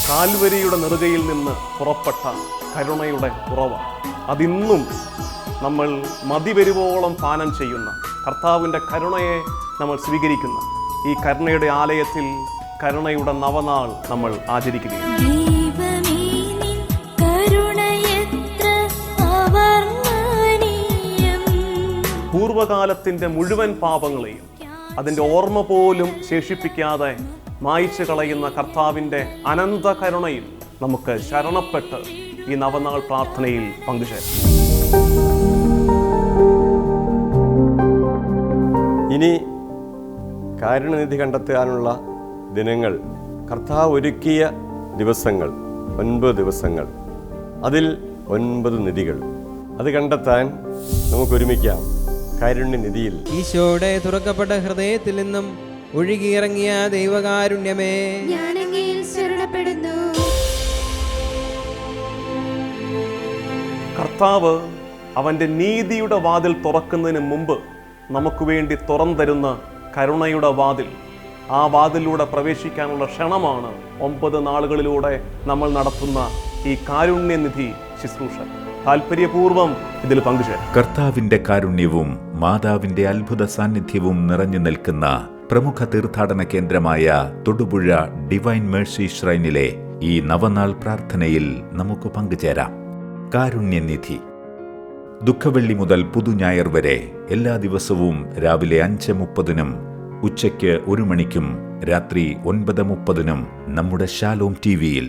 കാൽവരിയുടെ നെറുകയിൽ നിന്ന് പുറപ്പെട്ട കരുണയുടെ ഉറവ. അതിന്നും നമ്മൾ മതിവരുവോളം പാനം ചെയ്യുന്ന കർത്താവിൻ്റെ കരുണയെ നമ്മൾ സ്വീകരിക്കുന്ന ഈ കരുണയുടെ ആലയത്തിൽ കരുണയുടെ നവനാൾ നമ്മൾ ആചരിക്കുകയാണ്. പൂർവകാലത്തിൻ്റെ മുഴുവൻ പാപങ്ങളെയും അതിൻ്റെ ഓർമ്മ പോലും ശേഷിപ്പിക്കാതെ മായ്ച്ചു കളയുന്ന കർത്താവിൻ്റെ അനന്ത കരുണയിൽ നമുക്ക് ശരണപ്പെട്ട് ഈ നവനാൾ പ്രാർത്ഥനയിൽ പങ്കുചേരാം. ഇനി കാരുണ്യനിധി കണ്ടെത്താനുള്ള ദിനങ്ങൾ, കർത്താവ് ഒരുക്കിയ ദിവസങ്ങൾ 9 ദിവസങ്ങൾ, അതിൽ 9 നിധികൾ. അത് കണ്ടെത്താൻ നമുക്കൊരുമിക്കാം. കാരുണ്യനിധിയിൽ ഈശോയുടെ തുറക്കപ്പെട്ട ഹൃദയത്തിൽ നിന്നും ഒഴുകിയിറങ്ങിയ ദൈവകാരുണ്യമേ, ഞാൻ അങ്ങയിൽ ശരണപ്പെടുന്നു. കർത്താവ് അവൻ്റെ നീതിയുടെ വാതിൽ തുറക്കുന്നതിന് മുമ്പ് നമുക്ക് വേണ്ടി തുറന്നു കരുണയുടെ വാതിൽ. ആ വാതിലൂടെ പ്രവേശിക്കാനുള്ള ക്ഷണമാണ് 9 നാളുകളിലൂടെ നമ്മൾ നടത്തുന്ന ഈ കാരുണ്യനിധി ശുശ്രൂഷ. താല്പര്യപൂർവ്വം ഇതിൽ പങ്കുചേരാം. കർത്താവിന്റെ കാരുണ്യവും മാതാവിന്റെ അത്ഭുത സാന്നിധ്യവും നിറഞ്ഞു നിൽക്കുന്ന പ്രമുഖ തീർത്ഥാടന കേന്ദ്രമായ തൊടുപുഴ ഡിവൈൻ മേഴ്സി ഷ്രൈനിലെ ഈ നവനാൾ പ്രാർത്ഥനയിൽ നമുക്ക് പങ്കുചേരാം. കാരുണ്യനിധി. ദുഃഖവെള്ളി മുതൽ പുതുഞായർ വരെ എല്ലാ ദിവസവും രാവിലെ 5:30 ഉച്ചയ്ക്ക് 1 മണിക്കും രാത്രി 9:30 നമ്മുടെ ഷാലോം TV-യിൽ.